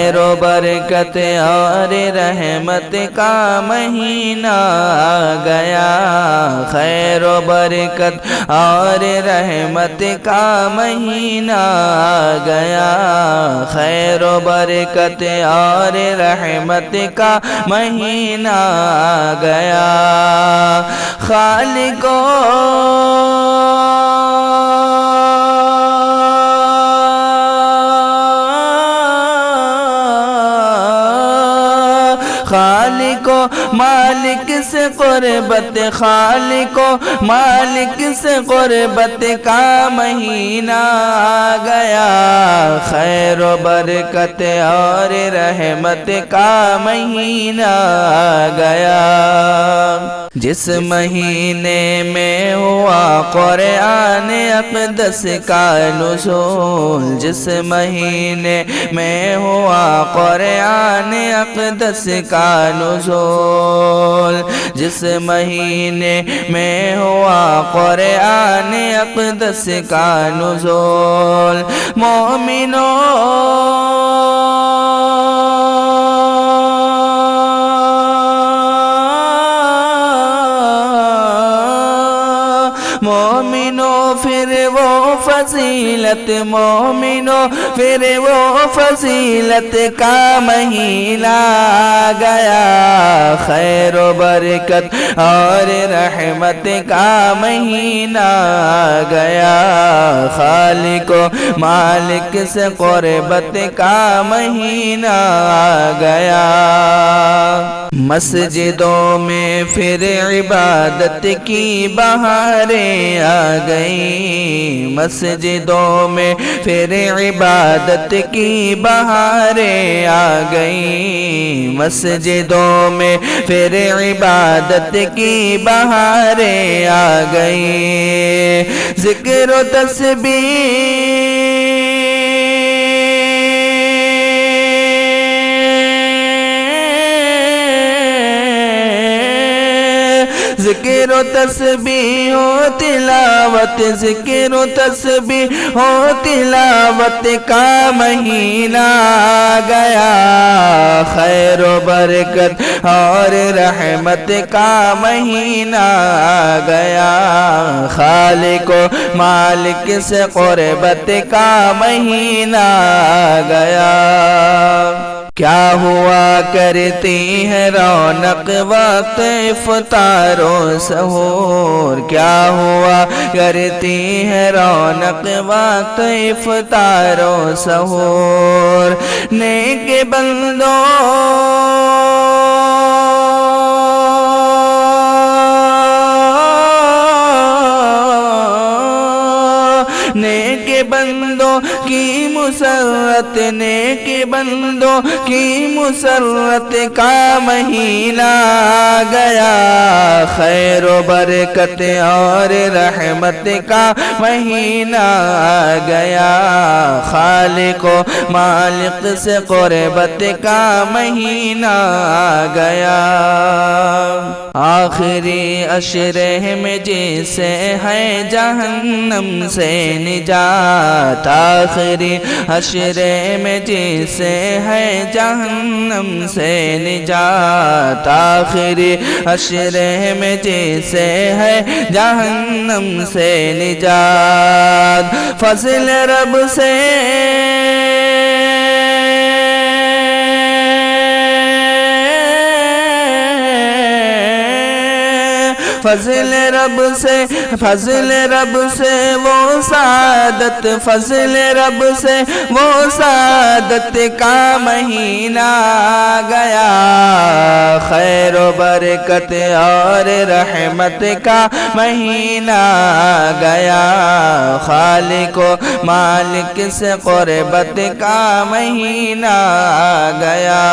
خیر و برکت اور رحمت کا مہینہ آ گیا، خیر و برکت اور رحمت کا مہینہ آ گیا، خیر و برکت اور رحمت کا مہینہ آ گیا۔ خالق خالق و مالک سے قربت، خالق و مالک سے قربت کا مہینہ آ گیا، خیر و برکت اور رحمت کا مہینہ آ گیا۔ جس مہینے میں ہوا قرآن اقدس کا نزول، جس مہینے میں ہوا قرآن اقدس کا نزول، جس مہینے میں ہوا قرآن اقدس کا نزول، مومنوں مومنوں پھر وہ فضیلت، مومنوں پھر وہ فضیلت کا مہینہ آ گیا، خیر و برکت اور رحمت کا مہینہ آ گیا، خالق و مالک سے قربت کا مہینہ آ گیا۔ مسجدوں میں پھر عبادت کی بہاریں آ گئیں، مسجدوں میں پھر عبادت کی بہاریں آ گئیں، مسجدوں میں پھر عبادت کی بہاریں آ گئیں، ذکر و تسبیح ذکر و تسبیح و تلاوت، ذکر و تسبیح و تلاوت کا مہینہ آ گیا، خیر و برکت اور رحمت کا مہینہ آ گیا، خالق و مالک سے قربت کا مہینہ آ گیا۔ کیا ہوا کرتی ہے رونق وقت افطار و سحور، کیا ہوا کرتی ہے رونق وقت افطار و سحور، نیک بندوں نیک بندوں کی مسرت، نیک بندوں کی مسرت کا مہینہ آ گیا، خیر و برکت اور رحمت کا مہینہ آ گیا، خالق و مالک سے قربت کا مہینہ آ گیا۔ آخری عشرے میں جسے ہے جہنم سے نجات، آخری عشرے میں جسے ہے جہنم سے نجات، آخری عشرے میں جسے ہے جہنم سے نجات، فضل رب سے فضل رب سے، فضل رب سے وہ سعادت، فضل رب سے وہ سعادت کا مہینہ آ گیا، خیر و برکت اور رحمت کا مہینہ آ گیا، خالق و مالک سے قربت کا مہینہ آ گیا۔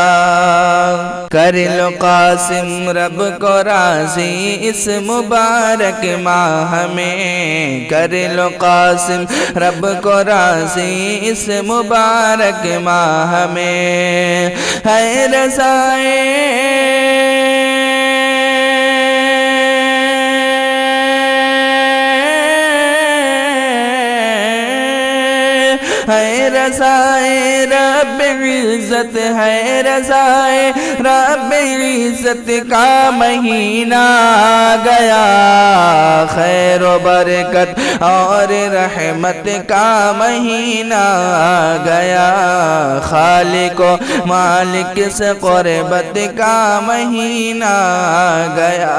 کر لو قاسم رب کو راضی اس مبارک ماہ میں، کر لو قاسم رب کو راضی اس مبارک ماہ میں، ہے رضائے ہے رضائے رب عزت ہے رضائے رب عزت کا مہینہ گیا خیر و برکت اور رحمت کا مہینہ گیا خالق و مالک سے قربت کا مہینہ گیا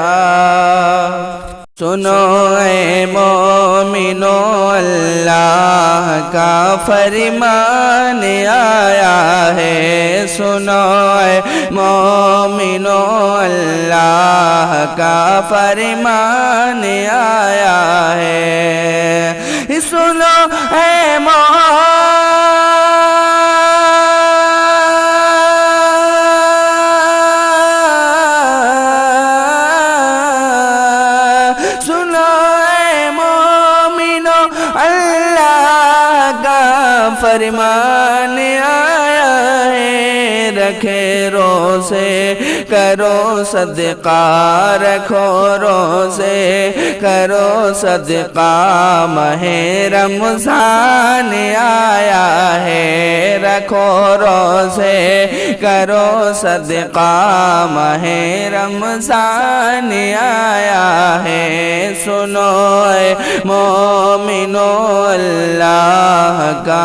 سنو اے مومنو اللہ کا فرمان آیا ہے سنو اے مومنو اللہ کا فرمان آیا ہے سنو اے فرمان آیا ہے رکھے روزے کرو صدقہ رکھو روزے کرو صدقہ ماہ رمضان آیا ہے رکھو روزے کرو صدقہ ماہ رمضان آیا ہے سنو اے مومنو اللہ کا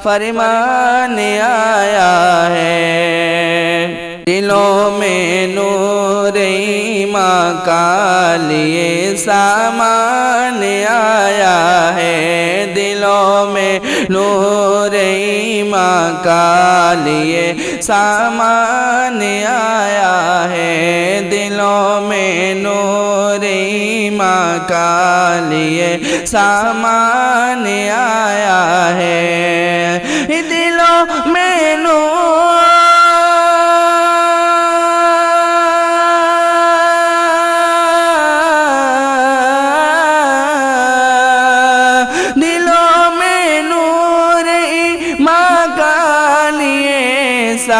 فرمان آیا ہے دلوں میں نور ایمان کا لیے سامان آیا ہے دلوں میں نور ایمان کا لیے سامان آیا ہے دلوں میں نور ایمان کا لیے سامان آیا ہے دلوں میں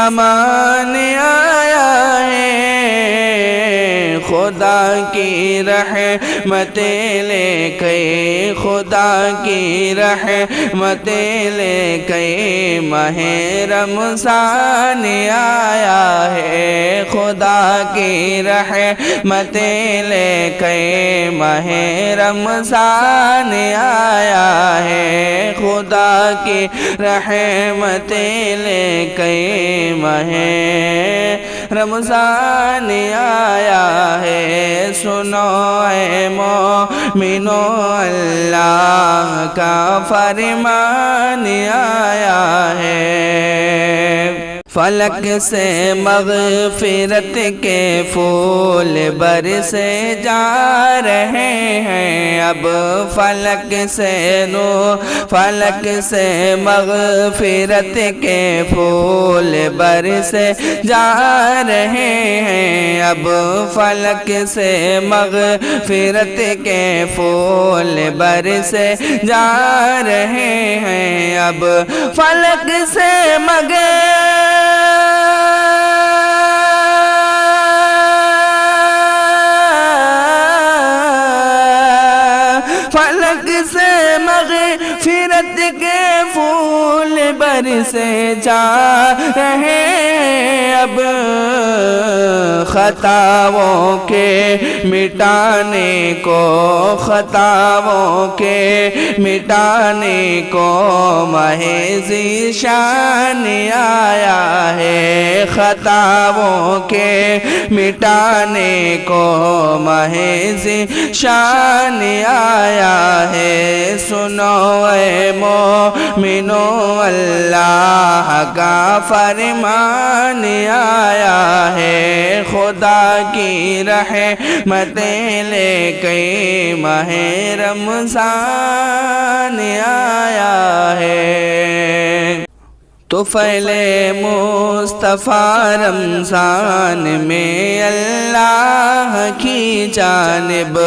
سامان آیا ہے خدا کی رحمتیں لے کے خدا کی رحمتیں لے کے ماہ رمضان آیا ہے خدا کی رحمتیں لے کے ماہ رمضان آیا ہے خدا کی رحمتیں لے کے ماہ رمضان آیا ہے سنو اے مومنو اللہ کا فرمان آیا ہے فلک سے مغفرت کے پھول برسے جا رہے ہیں اب فلک سے مغفرت کے پھول برسے جا رہے ہیں اب فلک سے مغفرت کے پھول برسے جا رہے ہیں اب فلک سے مغفرت کے پھول برسے جا رہے ہیں اب خطاؤں کے مٹانے کو خطاؤں کے مٹانے کو ماہ ذیشان آیا ہے خطاؤں کے مٹانے کو ماہ ذیشان آیا ہے سنو اے مومنو اللہ کا فرمان آیا ہے خدا کی رحمتیں لے کے ماہ رمضان آیا ہے طفیل مصطفیٰ رمضان میں اللہ کی جانب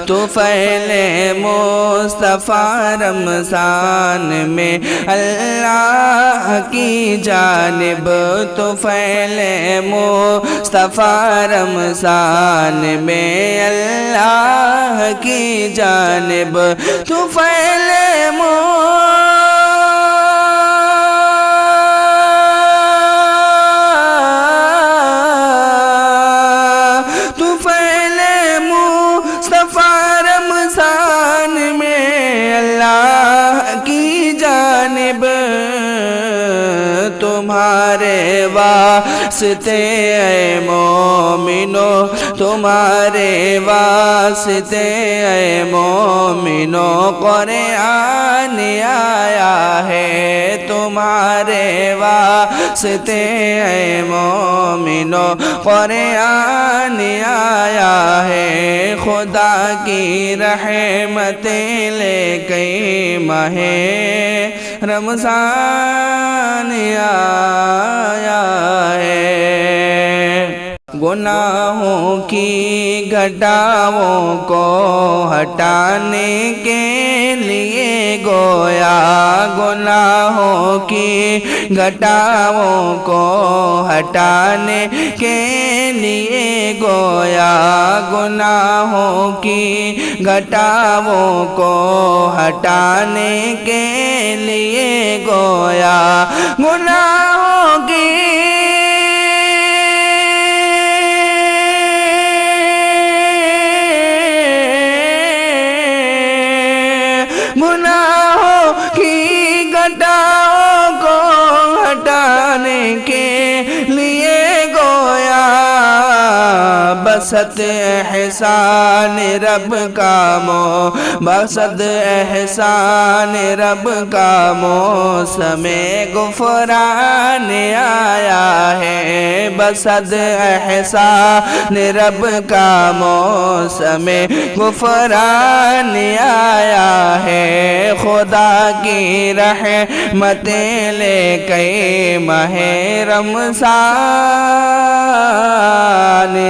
طفیل مصطفیٰ رمضان میں اللہ کی جانب طفیل مصطفیٰ رمضان میں اللہ کی جانب طفیل واسطے اے مومنو تمہارے واسطے اے مومنو قرآن آیا ہے تمہارے واسطے اے مومنو قرآن آیا ہے خدا کی رحمتیں لے کے ماہ رمضان آیا ہے گناہوں کی گھٹاؤں کو ہٹانے کے لیے گویا گناہوں کی گھٹاؤں کو ہٹانے کے لیے گویا گناہوں کی گھٹاؤں کو ہٹانے کے لیے گویا گناہوں کی گناہوں کی گھٹاؤں کو ہٹانے کے لیے گویا بسط احسان رب کا بسط احسان رب کا موسم غفران آیا ہے بسط احسان رب کا موسم غفران آیا ہے خدا کی رحمتیں لے کے ماہ رمضان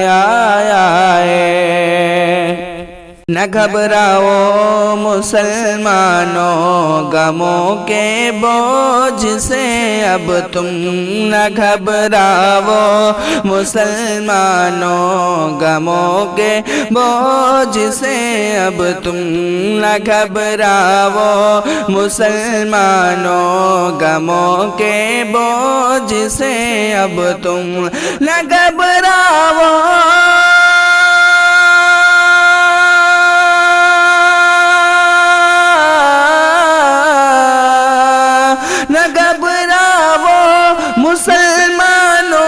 آیا ہے نہ گھبراؤ مسلمانوں غموں کے بوجھ سے اب تم نہ گھبراؤ مسلمانوں غموں کے بوجھ سے اب تم نہ گھبراؤ مسلمانوں غموں کے بوجھ سے اب تم نہ گھبراؤ نہ گھبراؤ مسلمانوں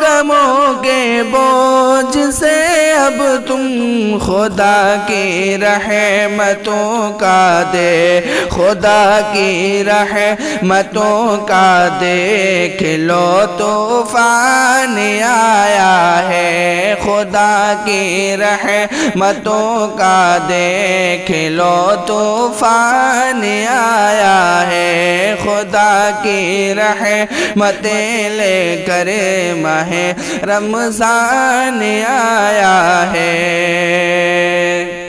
غموں کے بوجھ سے اب تم خدا کی رحمتوں کا دے خدا کی رحمتوں کا دیکھ لو طوفان آیا ہے خدا کی رحمتوں کا دیکھ لو طوفان آیا ہے خدا کی رحمتیں لے کر ماہ رمضان آیا ہے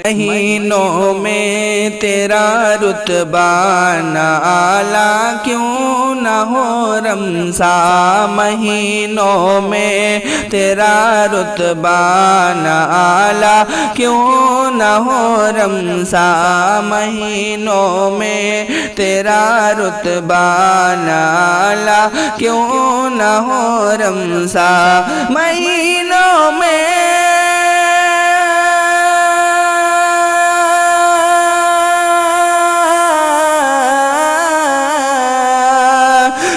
مہینوں میں تیرا رتبہ نہ اعلیٰ کیوں نہ ہو رمضان مہینوں میں تیرا رتبہ نہ اعلیٰ کیوں نہ ہو رمضان مہینوں میں تیرا رتبہ نہ اعلیٰ کیوں نہ ہو رمضان مہینوں میں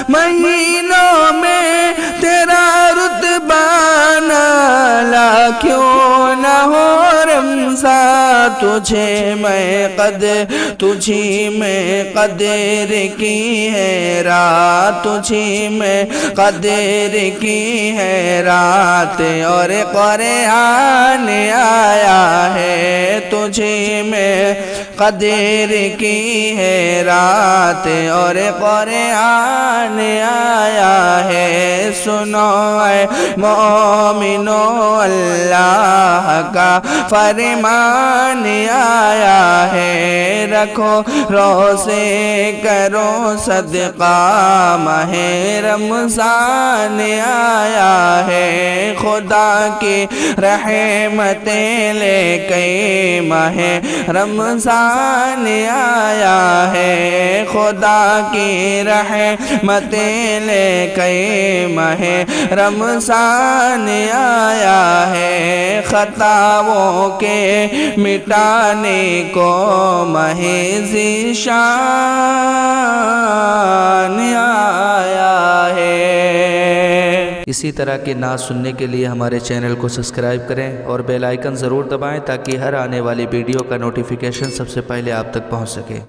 مہینوں میں تیرا رتبہ نالا کیوں نہ ہو رمضان تجھی میں قدر کی ہے رات تجھی میں قدر کی ہے رات اور قرآن آیا ہے تجھی میں قدر کی ہے رات اور قرآن آیا ہے سنو اے مومنو اللہ کا فرمان آیا ہے رکھو روزے کرو صدقہ ماہ رمضان آیا ہے خدا کی رحمتیں لے کے ماہ رمضان آیا ہے خدا کی رحمتیں لے کے ماہ رمضان آیا ہے خطاؤں کے مٹانے کو ماہ ذیشان آیا ہے اسی طرح کی نعت سننے کے لیے ہمارے چینل کو سبسکرائب کریں اور بیل آئیکن ضرور دبائیں تاکہ ہر آنے والی ویڈیو کا نوٹیفیکیشن سب سے پہلے آپ تک پہنچ سکے۔